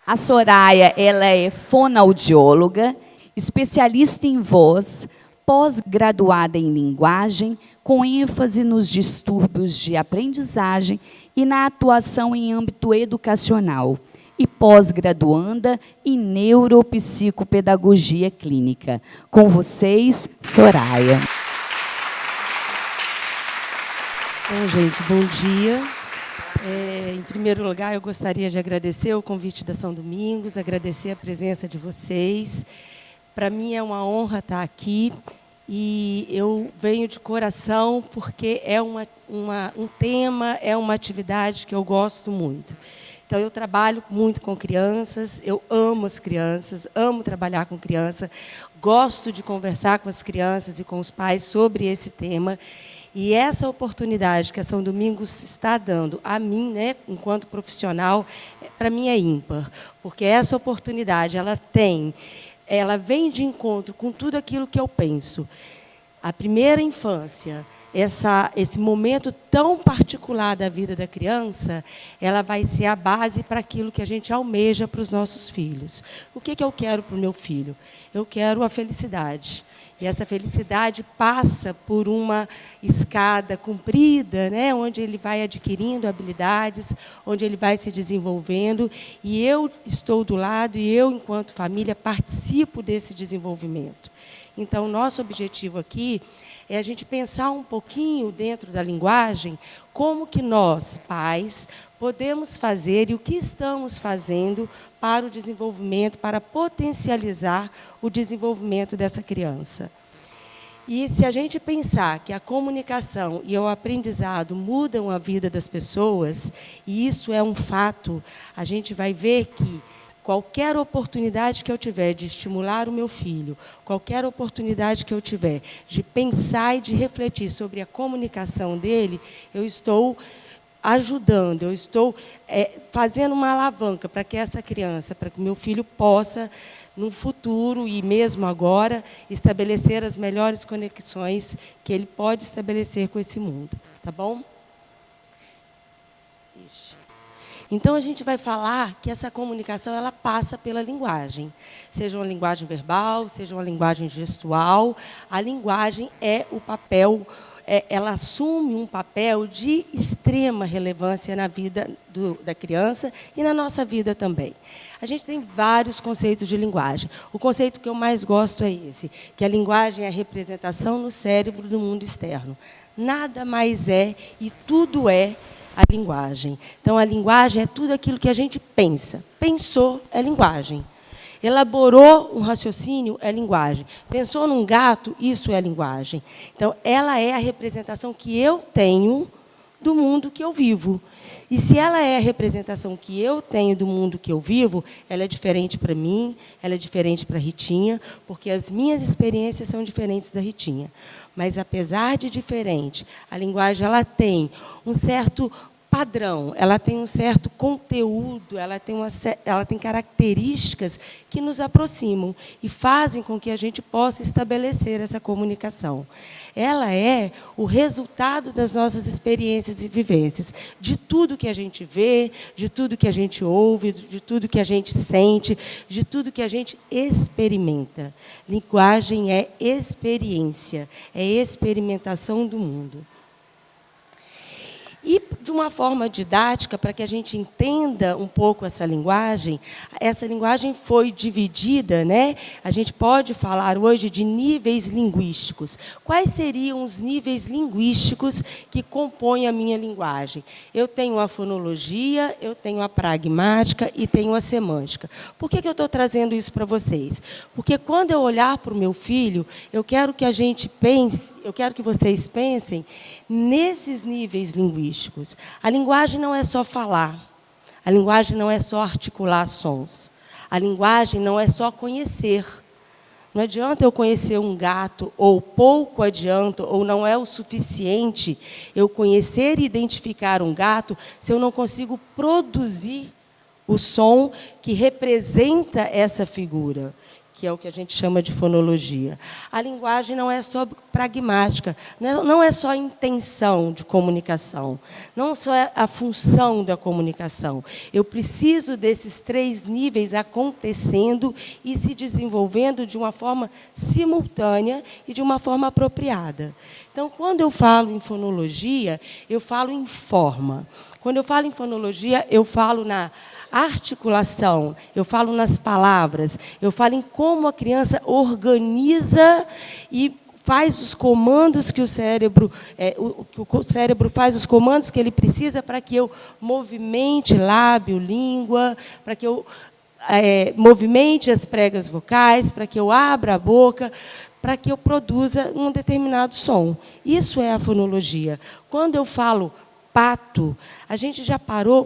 A Soraya, ela é fonoaudióloga, especialista em voz, pós-graduada em linguagem, com ênfase nos distúrbios de aprendizagem e na atuação em âmbito educacional, e pós-graduanda em neuropsicopedagogia clínica. Com vocês, Soraya. Bom, gente, bom dia. Em primeiro lugar, eu gostaria de agradecer o convite da São Domingos, agradecer a presença de vocês. Para mim é uma honra estar aqui e eu venho de coração porque é um tema, é uma atividade que eu gosto muito. Então, eu trabalho muito com crianças, eu amo as crianças, amo trabalhar com criança, gosto de conversar com as crianças e com os pais sobre esse tema. E essa oportunidade que a São Domingos está dando a mim, né, enquanto profissional, para mim é ímpar, porque essa oportunidade ela vem de encontro com tudo aquilo que eu penso. A primeira infância, esse momento tão particular da vida da criança, ela vai ser a base para aquilo que a gente almeja para os nossos filhos. O que eu quero para o meu filho? Eu quero a felicidade. E essa felicidade passa por uma escada comprida, né, onde ele vai adquirindo habilidades, onde ele vai se desenvolvendo. E eu estou do lado, e eu, enquanto família, participo desse desenvolvimento. Então, nosso objetivo aqui é a gente pensar um pouquinho dentro da linguagem como que nós, pais, podemos fazer e o que estamos fazendo para o desenvolvimento, para potencializar o desenvolvimento dessa criança. E se a gente pensar que a comunicação e o aprendizado mudam a vida das pessoas, e isso é um fato, a gente vai ver que qualquer oportunidade que eu tiver de estimular o meu filho, qualquer oportunidade que eu tiver de pensar e de refletir sobre a comunicação dele, eu estou ajudando, eu estou fazendo uma alavanca para que essa criança, para que o meu filho possa, no futuro e mesmo agora, estabelecer as melhores conexões que ele pode estabelecer com esse mundo. Tá bom? Então, a gente vai falar que essa comunicação ela passa pela linguagem. Seja uma linguagem verbal, seja uma linguagem gestual, a linguagem é o papel, ela assume um papel de extrema relevância na vida da criança e na nossa vida também. A gente tem vários conceitos de linguagem. O conceito que eu mais gosto é esse, que a linguagem é a representação no cérebro do mundo externo. Nada mais é e tudo é a linguagem. Então, a linguagem é tudo aquilo que a gente pensa. Pensou é linguagem. Elaborou um raciocínio é linguagem. Pensou num gato, isso é linguagem. Então, ela é a representação que eu tenho do mundo que eu vivo. E se ela é a representação que eu tenho do mundo que eu vivo, ela é diferente para mim, ela é diferente para a Ritinha, porque as minhas experiências são diferentes da Ritinha. Mas, apesar de diferente, a linguagem ela tem um certo padrão, ela tem um certo conteúdo, ela tem características que nos aproximam e fazem com que a gente possa estabelecer essa comunicação. Ela é o resultado das nossas experiências e vivências, de tudo que a gente vê, de tudo que a gente ouve, de tudo que a gente sente, de tudo que a gente experimenta. Linguagem é experiência, é experimentação do mundo. E, de uma forma didática, para que a gente entenda um pouco essa linguagem foi dividida, né? A gente pode falar hoje de níveis linguísticos. Quais seriam os níveis linguísticos que compõem a minha linguagem? Eu tenho a fonologia, eu tenho a pragmática e tenho a semântica. Por que eu estou trazendo isso para vocês? Porque, quando eu olhar para o meu filho, eu quero que a gente pense, eu quero que vocês pensem nesses níveis linguísticos. A linguagem não é só falar, a linguagem não é só articular sons, a linguagem não é só conhecer. Não adianta eu conhecer um gato, ou pouco adianta, ou não é o suficiente eu conhecer e identificar um gato se eu não consigo produzir o som que representa essa figura, que é o que a gente chama de fonologia. A linguagem não é só pragmática, não é só intenção de comunicação, não só é a função da comunicação. Eu preciso desses 3 níveis acontecendo e se desenvolvendo de uma forma simultânea e de uma forma apropriada. Então, quando eu falo em fonologia, eu falo em forma. Quando eu falo em fonologia, eu falo na articulação, eu falo nas palavras, eu falo em como a criança organiza e faz os comandos que o cérebro faz os comandos que ele precisa para que eu movimente lábio, língua, para que eu movimente as pregas vocais, para que eu abra a boca, para que eu produza um determinado som. Isso é a fonologia. Quando eu falo pato,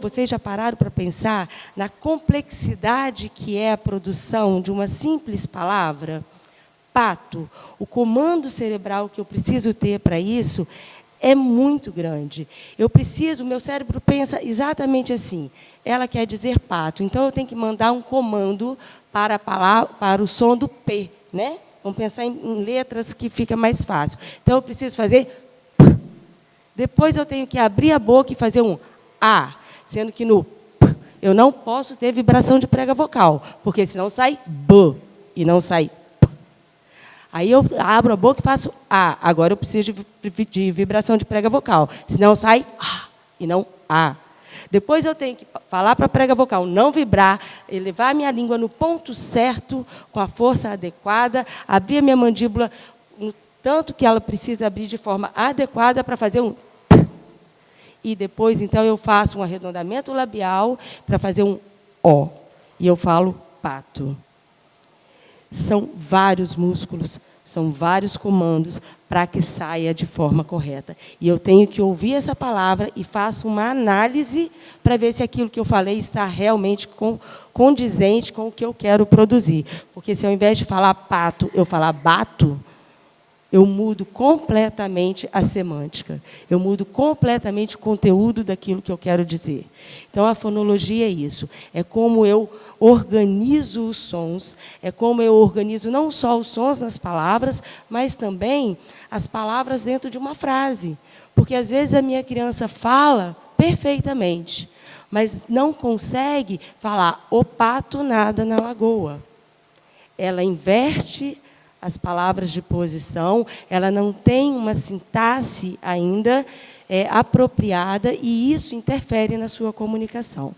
vocês já pararam para pensar na complexidade que é a produção de uma simples palavra? Pato, o comando cerebral que eu preciso ter para isso é muito grande. O meu cérebro pensa exatamente assim. Ela quer dizer pato, então eu tenho que mandar um comando para o som do P, né? Vamos pensar em letras que fica mais fácil. Então eu preciso fazer. Depois eu tenho que abrir a boca e fazer um A, sendo que no P eu não posso ter vibração de prega vocal, porque senão sai B e não sai P. Aí eu abro a boca e faço A. Agora eu preciso de vibração de prega vocal, senão sai A e não A. Depois eu tenho que falar para a prega vocal não vibrar, elevar a minha língua no ponto certo, com a força adequada, abrir a minha mandíbula no tanto que ela precisa abrir de forma adequada para fazer um T. E depois, então, eu faço um arredondamento labial para fazer um O. E eu falo pato. São vários músculos, são vários comandos para que saia de forma correta. E eu tenho que ouvir essa palavra e faço uma análise para ver se aquilo que eu falei está realmente condizente com o que eu quero produzir. Porque se ao invés de falar pato, eu falar bato, eu mudo completamente a semântica. Eu mudo completamente o conteúdo daquilo que eu quero dizer. Então, a fonologia é isso. É como eu organizo os sons, é como eu organizo não só os sons nas palavras, mas também as palavras dentro de uma frase. Porque, às vezes, a minha criança fala perfeitamente, mas não consegue falar o pato nada na lagoa. Ela inverte as palavras de posição, ela não tem uma sintaxe ainda apropriada, e isso interfere na sua comunicação.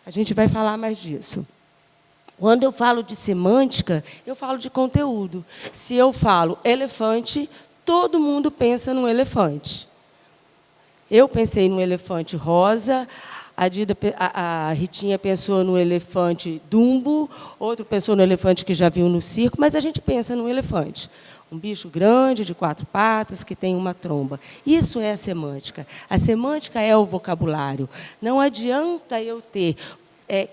A gente vai falar mais disso. Quando eu falo de semântica, eu falo de conteúdo. Se eu falo elefante, todo mundo pensa num elefante. Eu pensei num elefante rosa, a Ritinha pensou no elefante Dumbo, outro pensou no elefante que já viu no circo, mas a gente pensa no elefante. Um bicho grande, de 4 patas, que tem uma tromba. Isso é a semântica. A semântica é o vocabulário. Não adianta eu ter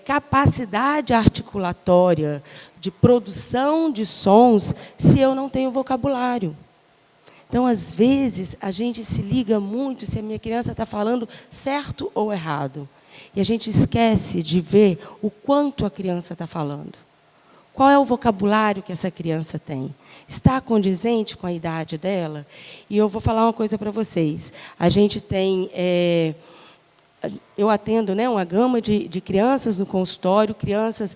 capacidade articulatória de produção de sons se eu não tenho vocabulário. Então, às vezes, a gente se liga muito se a minha criança está falando certo ou errado. E a gente esquece de ver o quanto a criança está falando. Qual é o vocabulário que essa criança tem? Está condizente com a idade dela? E eu vou falar uma coisa para vocês. A gente tem... eu atendo, né, uma gama de crianças no consultório, crianças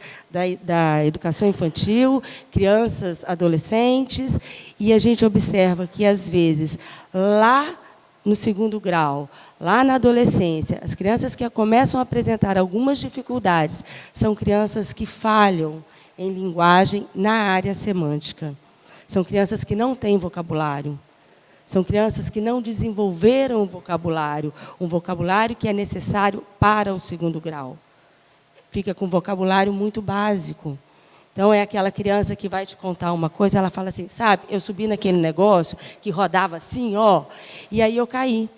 da educação infantil, crianças adolescentes, e a gente observa que, às vezes, lá no 2º grau, lá na adolescência, as crianças que começam a apresentar algumas dificuldades são crianças que falham em linguagem na área semântica. São crianças que não têm vocabulário. São crianças que não desenvolveram um vocabulário que é necessário para o 2º grau. Fica com um vocabulário muito básico. Então, é aquela criança que vai te contar uma coisa, ela fala assim, sabe, eu subi naquele negócio que rodava assim, ó, e aí eu caí.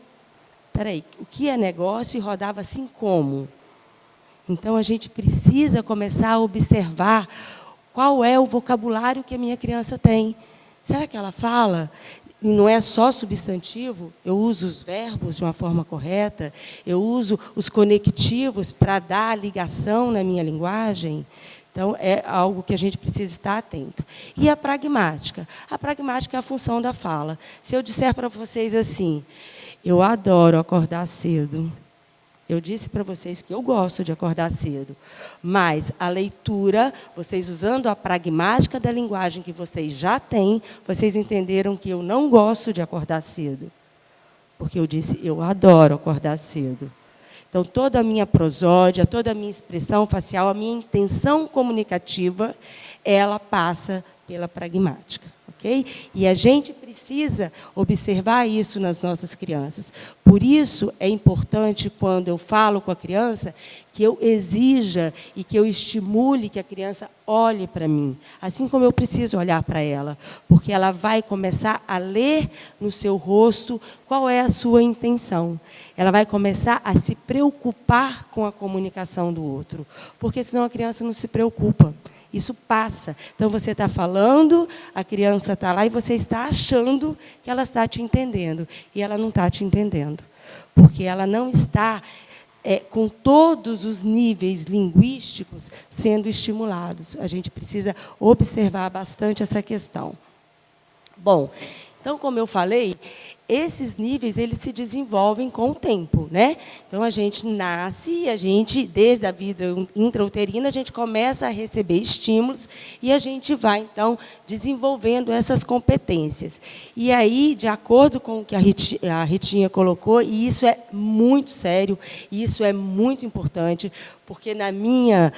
Espera aí, o que é negócio e rodava assim como? Então, a gente precisa começar a observar qual é o vocabulário que a minha criança tem. Será que ela fala? E não é só substantivo, eu uso os verbos de uma forma correta, eu uso os conectivos para dar ligação na minha linguagem. Então, é algo que a gente precisa estar atento. E a pragmática? A pragmática é a função da fala. Se eu disser para vocês assim, eu adoro acordar cedo. Eu disse para vocês que eu gosto de acordar cedo, mas a leitura, vocês usando a pragmática da linguagem que vocês já têm, vocês entenderam que eu não gosto de acordar cedo. Porque eu disse, eu adoro acordar cedo. Então, toda a minha prosódia, toda a minha expressão facial, a minha intenção comunicativa, ela passa pela pragmática. Okay? E a gente precisa observar isso nas nossas crianças. Por isso, é importante, quando eu falo com a criança, que eu exija e que eu estimule que a criança olhe para mim, assim como eu preciso olhar para ela, porque ela vai começar a ler no seu rosto qual é a sua intenção. Ela vai começar a se preocupar com a comunicação do outro, porque senão a criança não se preocupa. Isso passa. Então, você está falando, a criança está lá e você está achando que ela está te entendendo. E ela não está te entendendo. Porque ela não está com todos os níveis linguísticos sendo estimulados. A gente precisa observar bastante essa questão. Bom, então, como eu falei, esses níveis eles se desenvolvem com o tempo, né? Então, a gente nasce, a gente, desde a vida intrauterina, a gente começa a receber estímulos e a gente vai, então, desenvolvendo essas competências. E aí, de acordo com o que a Ritinha colocou, e isso é muito sério, e isso é muito importante, porque na minha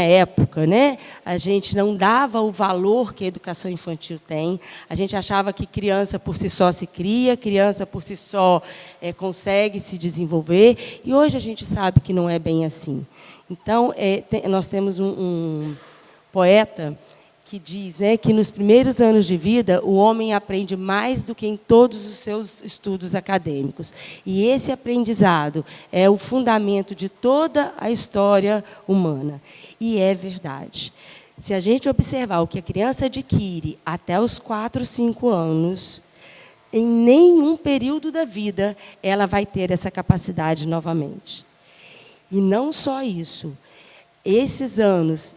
época, né, a gente não dava o valor que a educação infantil tem. A gente achava que criança por si só se cria, criança por si só consegue se desenvolver, e hoje a gente sabe que não é bem assim. Então, nós temos um poeta que diz, né, que nos primeiros anos de vida o homem aprende mais do que em todos os seus estudos acadêmicos. E esse aprendizado é o fundamento de toda a história humana. E é verdade. Se a gente observar o que a criança adquire até os 4, 5 anos, em nenhum período da vida ela vai ter essa capacidade novamente. E não só isso. Esses anos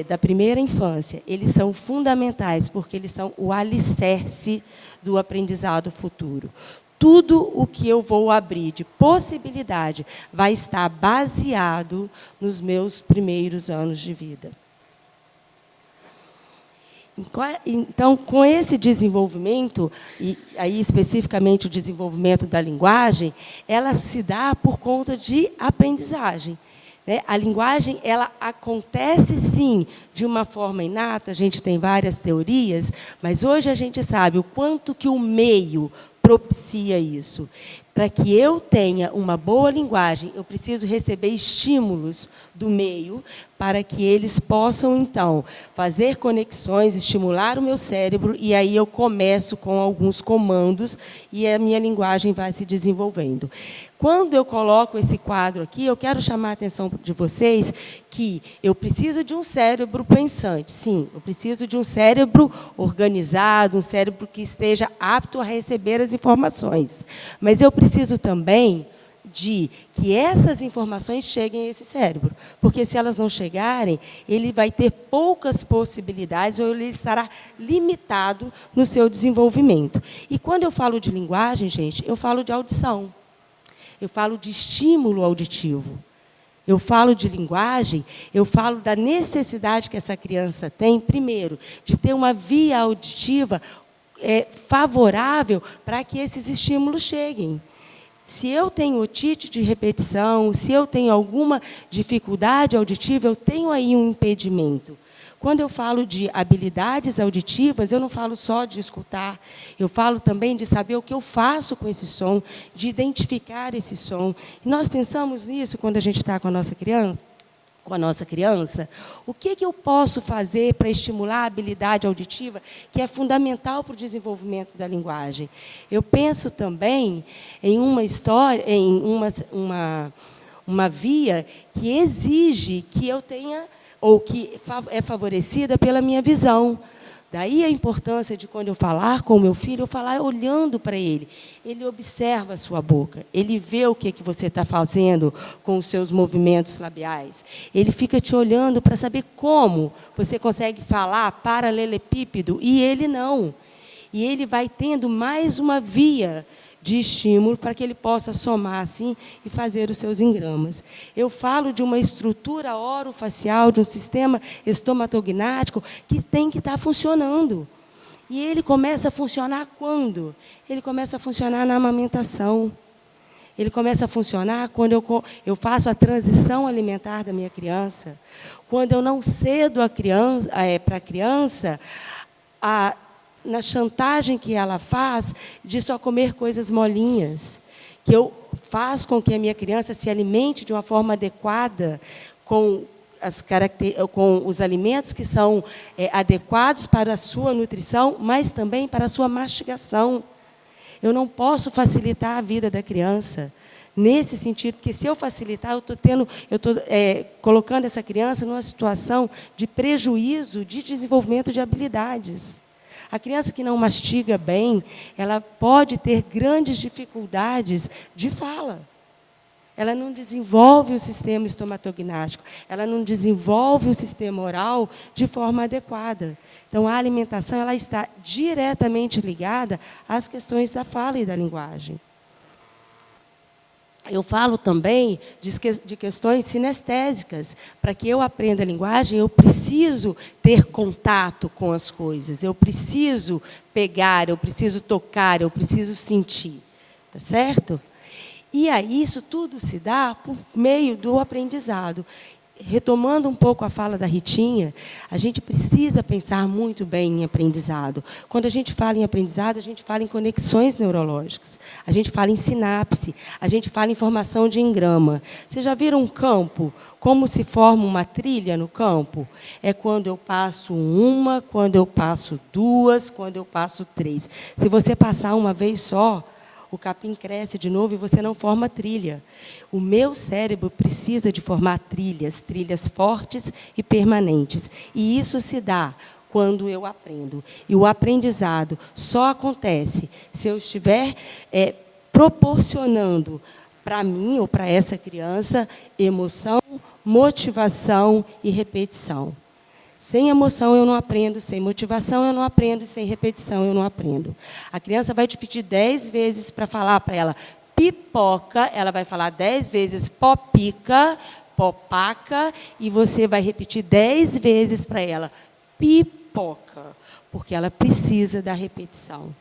da primeira infância, eles são fundamentais, porque eles são o alicerce do aprendizado futuro. Tudo o que eu vou abrir de possibilidade vai estar baseado nos meus primeiros anos de vida. Então, com esse desenvolvimento, e aí especificamente o desenvolvimento da linguagem, ela se dá por conta de aprendizagem. A linguagem ela acontece, sim, de uma forma inata, a gente tem várias teorias, mas hoje a gente sabe o quanto que o meio propicia isso. Para que eu tenha uma boa linguagem, eu preciso receber estímulos do meio para que eles possam, então, fazer conexões, estimular o meu cérebro, e aí eu começo com alguns comandos e a minha linguagem vai se desenvolvendo. Quando eu coloco esse quadro aqui, eu quero chamar a atenção de vocês que eu preciso de um cérebro pensante. Sim, eu preciso de um cérebro organizado, um cérebro que esteja apto a receber as informações. Mas eu preciso também de que essas informações cheguem a esse cérebro. Porque se elas não chegarem, ele vai ter poucas possibilidades ou ele estará limitado no seu desenvolvimento. E quando eu falo de linguagem, gente, eu falo de audição. Eu falo de estímulo auditivo. Eu falo de linguagem, eu falo da necessidade que essa criança tem, primeiro, de ter uma via auditiva favorável para que esses estímulos cheguem. Se eu tenho otite de repetição, se eu tenho alguma dificuldade auditiva, eu tenho aí um impedimento. Quando eu falo de habilidades auditivas, eu não falo só de escutar, eu falo também de saber o que eu faço com esse som, de identificar esse som. E nós pensamos nisso quando a gente está com a nossa criança, o que eu posso fazer para estimular a habilidade auditiva, que é fundamental para o desenvolvimento da linguagem. Eu penso também em uma história, em uma via que exige que eu tenha, ou que é favorecida pela minha visão. Daí a importância de, quando eu falar com o meu filho, eu falar olhando para ele. Ele observa a sua boca, ele vê o que você está fazendo com os seus movimentos labiais. Ele fica te olhando para saber como você consegue falar paralelepípedo e ele não. E ele vai tendo mais uma via de estímulo para que ele possa somar assim e fazer os seus engramas. Eu falo de uma estrutura orofacial, de um sistema estomatognático que tem que estar funcionando. E ele começa a funcionar quando? Ele começa a funcionar na amamentação. Ele começa a funcionar quando eu faço a transição alimentar da minha criança. Quando eu não cedo para a criança na chantagem que ela faz de só comer coisas molinhas, que eu faço com que a minha criança se alimente de uma forma adequada, com os alimentos que são adequados para a sua nutrição, mas também para a sua mastigação. Eu não posso facilitar a vida da criança nesse sentido, porque se eu facilitar, eu estou colocando essa criança numa situação de prejuízo de desenvolvimento de habilidades. A criança que não mastiga bem, ela pode ter grandes dificuldades de fala. Ela não desenvolve o sistema estomatognático, ela não desenvolve o sistema oral de forma adequada. Então, a alimentação ela está diretamente ligada às questões da fala e da linguagem. Eu falo também de questões sinestésicas. Para que eu aprenda a linguagem, eu preciso ter contato com as coisas, eu preciso pegar, eu preciso tocar, eu preciso sentir. Tá certo? E aí, isso tudo se dá por meio do aprendizado. Retomando um pouco a fala da Ritinha, a gente precisa pensar muito bem em aprendizado. Quando a gente fala em aprendizado, a gente fala em conexões neurológicas, a gente fala em sinapse, a gente fala em formação de engrama. Vocês já viram um campo? Como se forma uma trilha no campo? É quando eu passo uma, quando eu passo duas, quando eu passo três. Se você passar uma vez só, o capim cresce de novo e você não forma trilha. O meu cérebro precisa de formar trilhas fortes e permanentes. E isso se dá quando eu aprendo. E o aprendizado só acontece se eu estiver proporcionando para mim ou para essa criança emoção, motivação e repetição. Sem emoção eu não aprendo, sem motivação eu não aprendo, sem repetição eu não aprendo. A criança vai te pedir 10 vezes para falar para ela pipoca, ela vai falar 10 vezes popica, popaca, e você vai repetir 10 vezes para ela pipoca, porque ela precisa da repetição.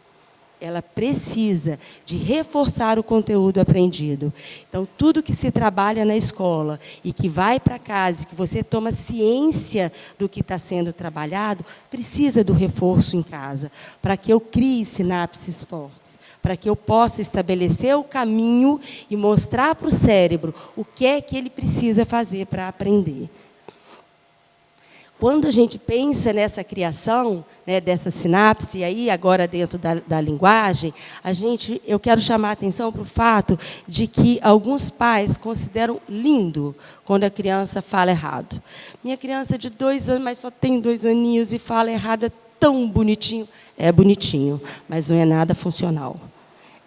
Ela precisa de reforçar o conteúdo aprendido. Então, tudo que se trabalha na escola e que vai para casa, que você toma ciência do que está sendo trabalhado, precisa do reforço em casa, para que eu crie sinapses fortes, para que eu possa estabelecer o caminho e mostrar para o cérebro o que é que ele precisa fazer para aprender. Quando a gente pensa nessa criação, né, dessa sinapse, aí agora dentro da linguagem, eu quero chamar a atenção para o fato de que alguns pais consideram lindo quando a criança fala errado. Minha criança é de 2 anos, mas só tem 2 aninhos e fala errado, é tão bonitinho. É bonitinho, mas não é nada funcional.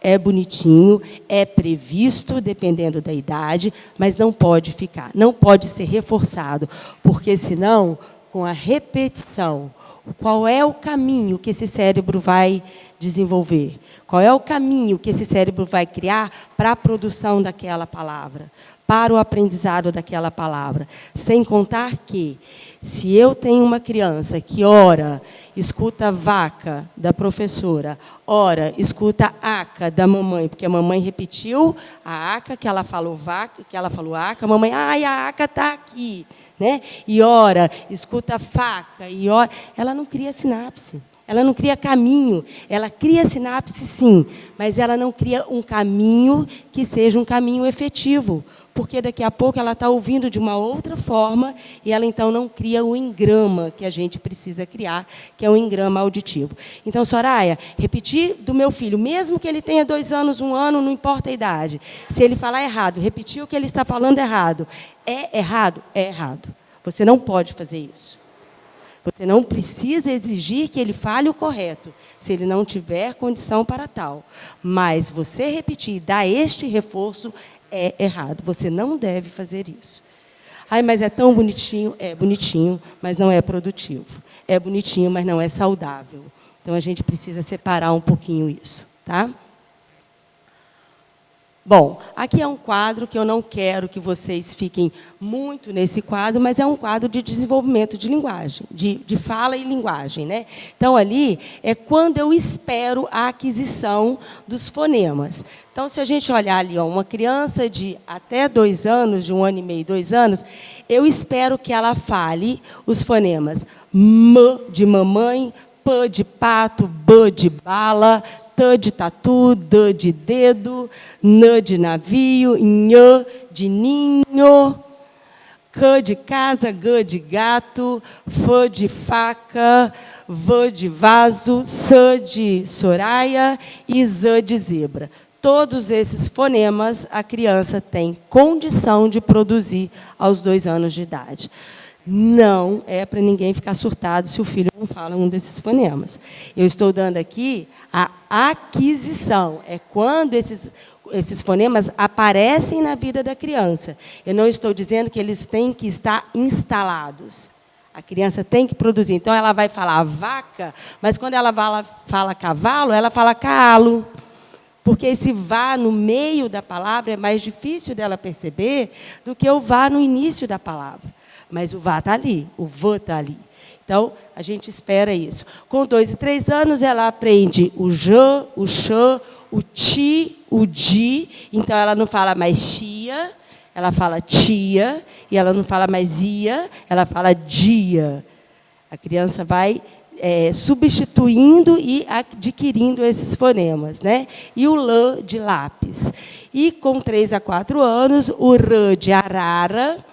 É bonitinho, é previsto, dependendo da idade, mas não pode ficar, não pode ser reforçado, porque senão, com a repetição, qual é o caminho que esse cérebro vai desenvolver? Qual é o caminho que esse cérebro vai criar para a produção daquela palavra, para o aprendizado daquela palavra? Sem contar que, se eu tenho uma criança que, ora, escuta vaca da professora, ora, escuta aca da mamãe, porque a mamãe repetiu a aca, que ela falou vaca, que ela falou aca, a mamãe, ai, a aca está aqui. Né? E ora, escuta faca, e ora, ela não cria sinapse, ela não cria caminho, ela cria sinapse sim, mas ela não cria um caminho que seja um caminho efetivo, porque daqui a pouco ela está ouvindo de uma outra forma e ela então não cria o engrama que a gente precisa criar, que é o engrama auditivo. Então, Soraya, repetir do meu filho, mesmo que ele tenha 2 anos, 1 ano, não importa a idade, se ele falar errado, repetir o que ele está falando errado. É errado? É errado. Você não pode fazer isso. Você não precisa exigir que ele fale o correto, se ele não tiver condição para tal. Mas você repetir, dar este reforço, é errado. Você não deve fazer isso. Ai, mas é tão bonitinho. É bonitinho, mas não é produtivo. É bonitinho, mas não é saudável. Então, a gente precisa separar um pouquinho isso, tá? Bom, aqui é um quadro que eu não quero que vocês fiquem muito nesse quadro, mas é um quadro de desenvolvimento de linguagem, de fala e linguagem, né? Então, ali é quando eu espero a aquisição dos fonemas. Então, se a gente olhar ali, ó, uma criança de até 2 anos, de 1 ano e meio, 2 anos, eu espero que ela fale os fonemas M de mamãe, P de pato, B de bala, T de tatu, D de dedo, N de navio, Nh de ninho, K de casa, G de gato, F de faca, V de vaso, S de Soraya e Z de zebra. Todos esses fonemas a criança tem condição de produzir aos 2 anos de idade. Não é para ninguém ficar surtado se o filho não fala um desses fonemas. Eu estou dando aqui a aquisição. É quando esses fonemas aparecem na vida da criança. Eu não estou dizendo que eles têm que estar instalados. A criança tem que produzir. Então, ela vai falar vaca, mas quando ela fala cavalo, ela fala calo. Porque esse vá no meio da palavra é mais difícil dela perceber do que o vá no início da palavra. Mas o vá está ali, o vô está ali. Então, a gente espera isso. Com 2 e 3 anos, ela aprende o jã, o xã, o ti, o di. Então, ela não fala mais tia, ela fala tia. E ela não fala mais ia, ela fala dia. A criança vai substituindo e adquirindo esses fonemas, né? E o lã de lápis. E com 3 a 4 anos, o rã de arara,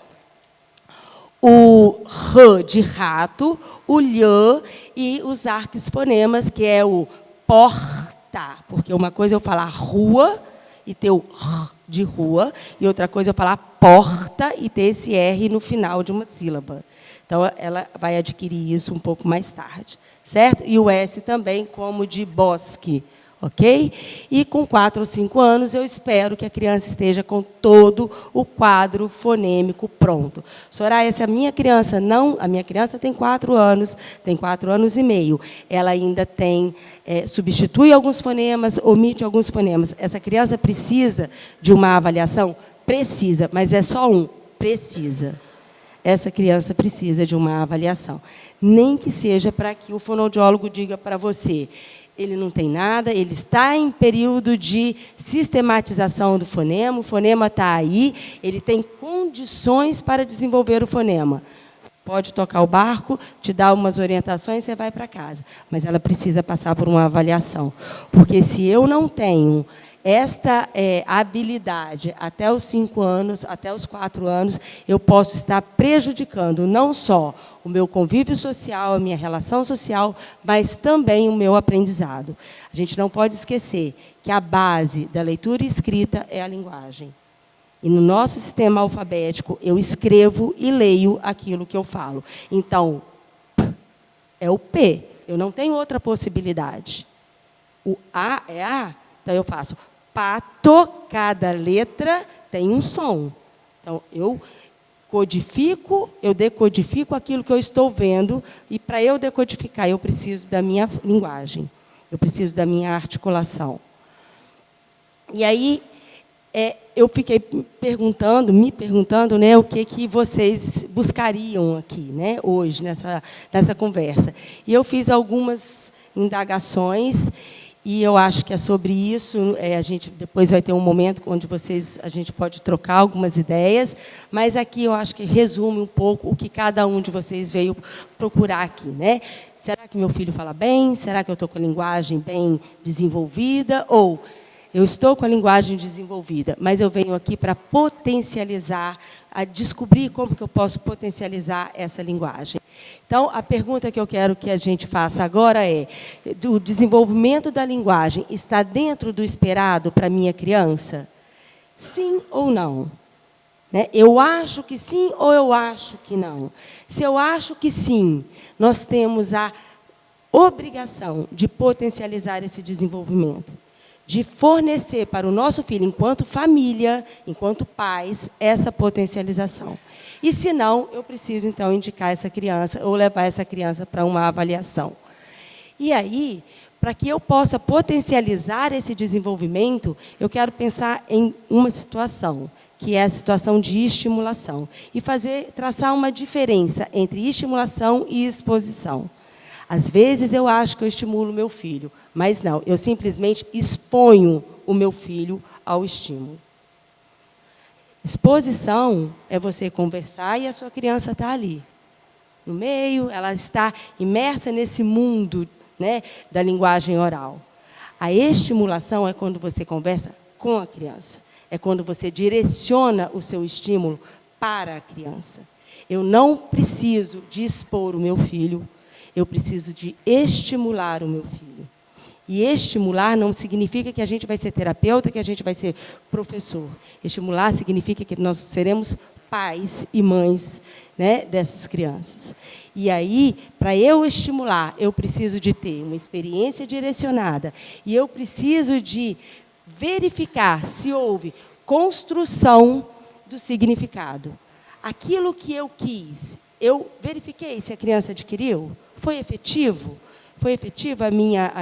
o r de rato, o lhã e os arquisfonemas, que é o porta, porque uma coisa é eu falar rua e ter o r de rua, e outra coisa é eu falar porta e ter esse R no final de uma sílaba. Então, ela vai adquirir isso um pouco mais tarde, certo? E o S também, como de bosque, ok? E com 4 ou 5 anos, eu espero que a criança esteja com todo o quadro fonêmico pronto. Soraya, se a minha criança não... A minha criança tem 4 anos, tem 4 anos e meio. Ela ainda tem... substitui alguns fonemas, omite alguns fonemas. Essa criança precisa de uma avaliação? Precisa, mas é só um. Precisa. Essa criança precisa de uma avaliação. Nem que seja para que o fonoaudiólogo diga para você, ele não tem nada, ele está em período de sistematização do fonema, o fonema está aí, ele tem condições para desenvolver o fonema. Pode tocar o barco, te dar umas orientações, você vai para casa. Mas ela precisa passar por uma avaliação. Porque se eu não tenho esta habilidade até os 5 anos, até os 4 anos, eu posso estar prejudicando não só o meu convívio social, a minha relação social, mas também o meu aprendizado. A gente não pode esquecer que a base da leitura e escrita é a linguagem. E no nosso sistema alfabético, eu escrevo e leio aquilo que eu falo. Então, P é o P. Eu não tenho outra possibilidade. O A é A. Então, eu faço pato, cada letra tem um som. Então, eu codifico, eu decodifico aquilo que eu estou vendo, e para eu decodificar, eu preciso da minha linguagem, eu preciso da minha articulação. E aí, eu fiquei me perguntando, né, o que vocês buscariam aqui, né, hoje, nessa conversa. E eu fiz algumas indagações, e eu acho que é sobre isso. A gente depois vai ter um momento onde a gente pode trocar algumas ideias, mas aqui eu acho que resume um pouco o que cada um de vocês veio procurar aqui, né? Será que meu filho fala bem? Será que eu estou com a linguagem bem desenvolvida? Ou eu estou com a linguagem desenvolvida, mas eu venho aqui para potencializar, a descobrir como que eu posso potencializar essa linguagem. Então, a pergunta que eu quero que a gente faça agora é: o desenvolvimento da linguagem está dentro do esperado para a minha criança? Sim ou não? né? Eu acho que sim ou eu acho que não. Se eu acho que sim, nós temos a obrigação de potencializar esse desenvolvimento, de fornecer para o nosso filho, enquanto família, enquanto pais, essa potencialização. E, se não, eu preciso, então, indicar essa criança ou levar essa criança para uma avaliação. E aí, para que eu possa potencializar esse desenvolvimento, eu quero pensar em uma situação, que é a situação de estimulação, e traçar uma diferença entre estimulação e exposição. Às vezes eu acho que eu estimulo o meu filho, mas não, eu simplesmente exponho o meu filho ao estímulo. Exposição é você conversar e a sua criança está ali, no meio, ela está imersa nesse mundo, né, da linguagem oral. A estimulação é quando você conversa com a criança, é quando você direciona o seu estímulo para a criança. Eu não preciso de expor o meu filho, eu preciso de estimular o meu filho. E estimular não significa que a gente vai ser terapeuta, que a gente vai ser professor. Estimular significa que nós seremos pais e mães, né, dessas crianças. E aí, para eu estimular, eu preciso de ter uma experiência direcionada. E eu preciso de verificar se houve construção do significado. Aquilo que eu quis, eu verifiquei se a criança adquiriu? Foi efetivo? Foi efetiva a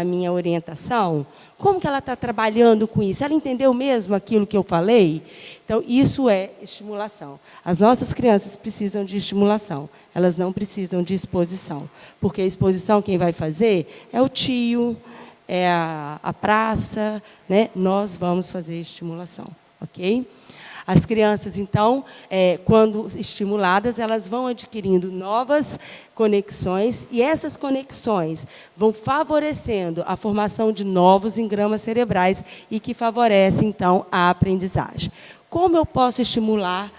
minha orientação? Como que ela está trabalhando com isso? Ela entendeu mesmo aquilo que eu falei? Então, isso é estimulação. As nossas crianças precisam de estimulação. Elas não precisam de exposição. Porque a exposição, quem vai fazer é o tio, é a praça, né? Nós vamos fazer estimulação. Ok? As crianças, então, quando estimuladas, elas vão adquirindo novas conexões, e essas conexões vão favorecendo a formação de novos engramas cerebrais e que favorece, então, a aprendizagem. Como eu posso estimular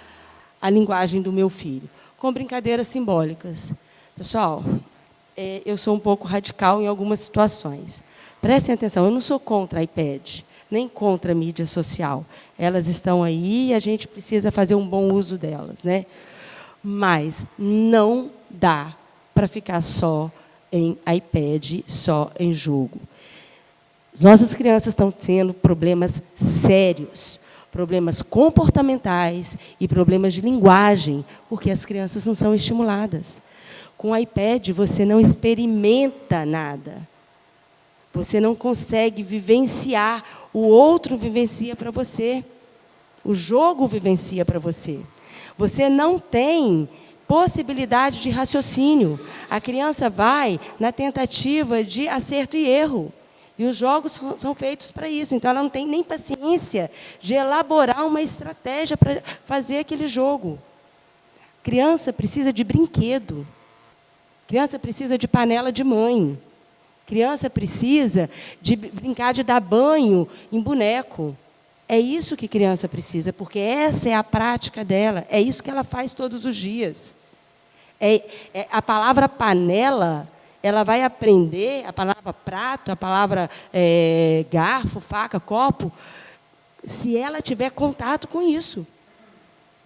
a linguagem do meu filho? Com brincadeiras simbólicas. Pessoal, eu sou um pouco radical em algumas situações. Prestem atenção, eu não sou contra iPad, nem contra a mídia social. Elas estão aí e a gente precisa fazer um bom uso delas, né? Mas não dá para ficar só em iPad, só em jogo. As nossas crianças estão tendo problemas sérios, problemas comportamentais e problemas de linguagem, porque as crianças não são estimuladas. Com o iPad, você não experimenta nada. Você não consegue vivenciar, o outro vivencia para você. O jogo vivencia para você. Você não tem possibilidade de raciocínio. A criança vai na tentativa de acerto e erro. E os jogos são feitos para isso. Então, ela não tem nem paciência de elaborar uma estratégia para fazer aquele jogo. Criança precisa de brinquedo. Criança precisa de panela de mãe. Criança precisa de brincar de dar banho em boneco. É isso que criança precisa, porque essa é a prática dela. É isso que ela faz todos os dias. A palavra panela, ela vai aprender, a palavra prato, a palavra garfo, faca, copo, se ela tiver contato com isso.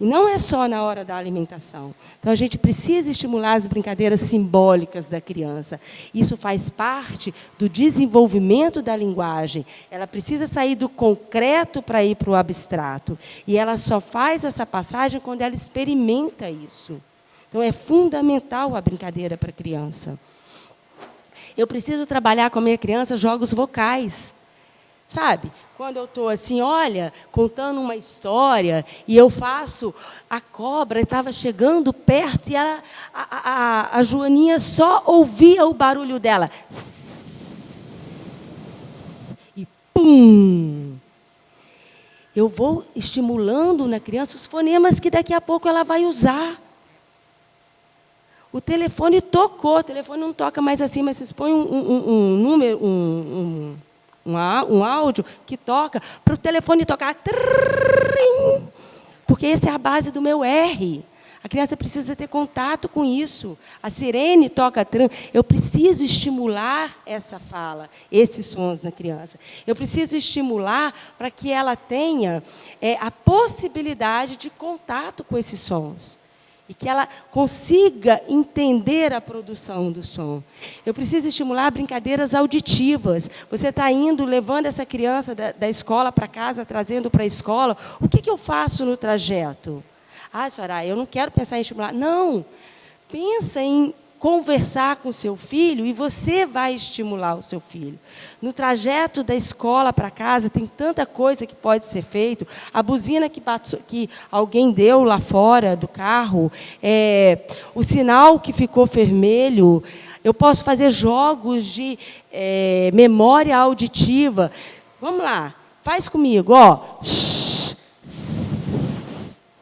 E não é só na hora da alimentação. Então, a gente precisa estimular as brincadeiras simbólicas da criança. Isso faz parte do desenvolvimento da linguagem. Ela precisa sair do concreto para ir para o abstrato. E ela só faz essa passagem quando ela experimenta isso. Então, é fundamental a brincadeira para a criança. Eu preciso trabalhar com a minha criança jogos vocais. Sabe? Quando eu estou assim, olha, contando uma história, e eu faço, a cobra estava chegando perto, e a Joaninha só ouvia o barulho dela. E pum! Eu vou estimulando na criança os fonemas que daqui a pouco ela vai usar. O telefone tocou, o telefone não toca mais assim, mas vocês põem um número, um áudio que toca, para o telefone tocar, porque essa é a base do meu R. A criança precisa ter contato com isso. A sirene toca tram. Eu preciso estimular essa fala, esses sons na criança. Eu preciso estimular para que ela tenha a possibilidade de contato com esses sons. E que ela consiga entender a produção do som. Eu preciso estimular brincadeiras auditivas. Você está indo, levando essa criança da escola para casa, trazendo para a escola. O que eu faço no trajeto? Ah, senhora, eu não quero pensar em estimular. Não, pensa em conversar com o seu filho e você vai estimular o seu filho. No trajeto da escola para casa, tem tanta coisa que pode ser feito. A buzina que alguém deu lá fora do carro, o sinal que ficou vermelho. Eu posso fazer jogos de memória auditiva. Vamos lá, faz comigo, ó.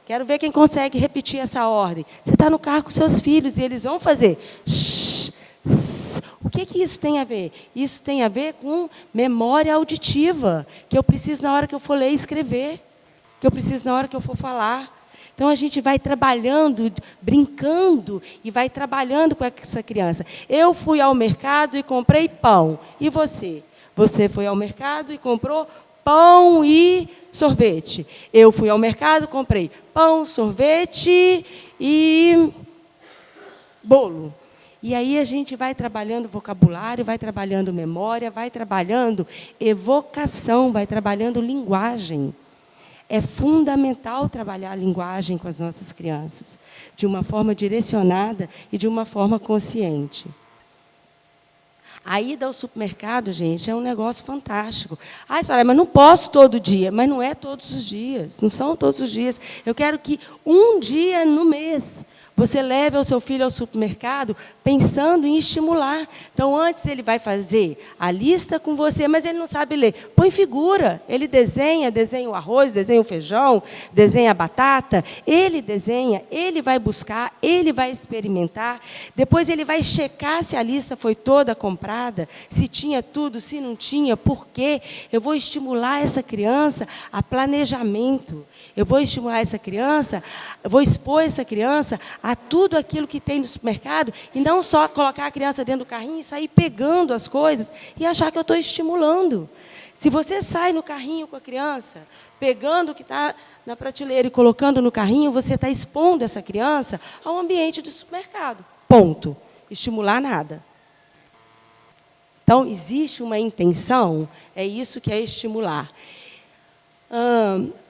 Quero ver quem consegue repetir essa ordem. Você está no carro com seus filhos e eles vão fazer. O que isso tem a ver? Isso tem a ver com memória auditiva, que eu preciso na hora que eu for ler e escrever, que eu preciso na hora que eu for falar. Então, a gente vai trabalhando, brincando, e vai trabalhando com essa criança. Eu fui ao mercado e comprei pão. E você? Você foi ao mercado e comprou pão e sorvete. Eu fui ao mercado, comprei pão, sorvete e bolo. E aí a gente vai trabalhando vocabulário, vai trabalhando memória, vai trabalhando evocação, vai trabalhando linguagem. É fundamental trabalhar a linguagem com as nossas crianças, de uma forma direcionada e de uma forma consciente. A ida ao supermercado, gente, é um negócio fantástico. Ah, senhora, mas não posso todo dia. Mas não é todos os dias, não são todos os dias. Eu quero que um dia no mês você leve o seu filho ao supermercado pensando em estimular. Então, antes ele vai fazer a lista com você, mas ele não sabe ler. Põe figura. Ele desenha o arroz, desenha o feijão, desenha a batata. Ele desenha, ele vai buscar, ele vai experimentar. Depois ele vai checar se a lista foi toda comprada, se tinha tudo, se não tinha, por quê. Eu vou estimular essa criança a planejamento. Eu vou estimular essa criança, eu vou expor essa criança a tudo aquilo que tem no supermercado e não só colocar a criança dentro do carrinho e sair pegando as coisas e achar que eu estou estimulando. Se você sai no carrinho com a criança, pegando o que está na prateleira e colocando no carrinho, você está expondo essa criança ao ambiente de supermercado. Ponto. Estimular nada. Então, existe uma intenção, é isso que é estimular.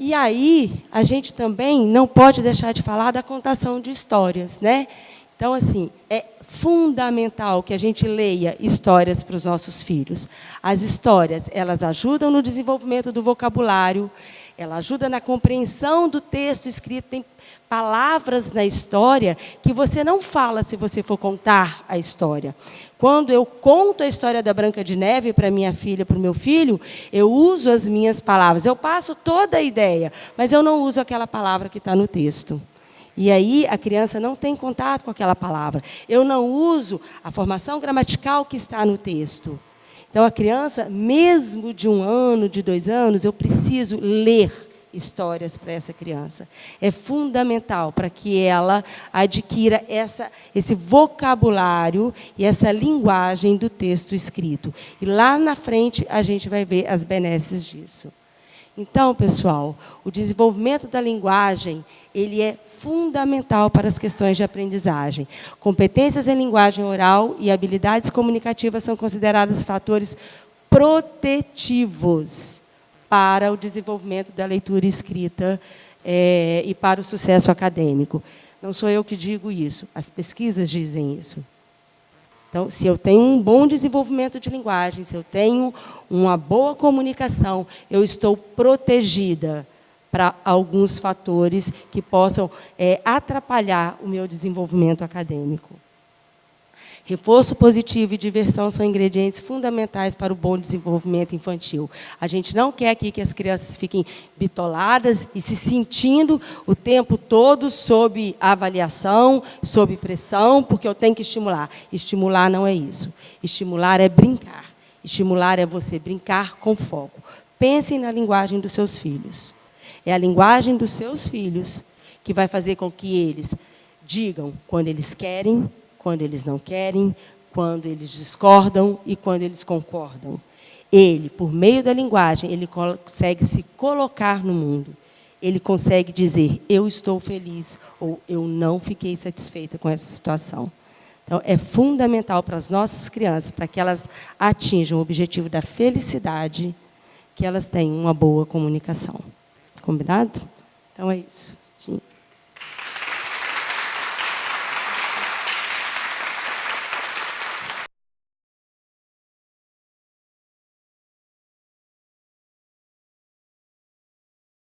E aí, a gente também não pode deixar de falar da contação de histórias, né? Então, assim, é fundamental que a gente leia histórias para os nossos filhos. As histórias, elas ajudam no desenvolvimento do vocabulário, ela ajuda na compreensão do texto escrito. Tem palavras na história que você não fala se você for contar a história. Quando eu conto a história da Branca de Neve para minha filha, para o meu filho, eu uso as minhas palavras. Eu passo toda a ideia, mas eu não uso aquela palavra que está no texto. E aí a criança não tem contato com aquela palavra. Eu não uso a formação gramatical que está no texto. Então, a criança, mesmo de 1 ano, de 2 anos, eu preciso ler histórias para essa criança. É fundamental para que ela adquira esse vocabulário e essa linguagem do texto escrito. E lá na frente a gente vai ver as benesses disso. Então, pessoal, o desenvolvimento da linguagem, ele é fundamental para as questões de aprendizagem. Competências em linguagem oral e habilidades comunicativas são consideradas fatores protetivos para o desenvolvimento da leitura escrita e para o sucesso acadêmico. Não sou eu que digo isso, as pesquisas dizem isso. Então, se eu tenho um bom desenvolvimento de linguagem, se eu tenho uma boa comunicação, eu estou protegida para alguns fatores que possam atrapalhar o meu desenvolvimento acadêmico. Reforço positivo e diversão são ingredientes fundamentais para o bom desenvolvimento infantil. A gente não quer aqui que as crianças fiquem bitoladas e se sentindo o tempo todo sob avaliação, sob pressão, porque eu tenho que estimular. Estimular não é isso. Estimular é brincar. Estimular é você brincar com foco. Pensem na linguagem dos seus filhos. É a linguagem dos seus filhos que vai fazer com que eles digam quando eles querem, quando eles não querem, quando eles discordam e quando eles concordam. Ele, por meio da linguagem, ele consegue se colocar no mundo. Ele consegue dizer, eu estou feliz, ou eu não fiquei satisfeita com essa situação. Então, é fundamental para as nossas crianças, para que elas atinjam o objetivo da felicidade, que elas tenham uma boa comunicação. Combinado? Então, é isso.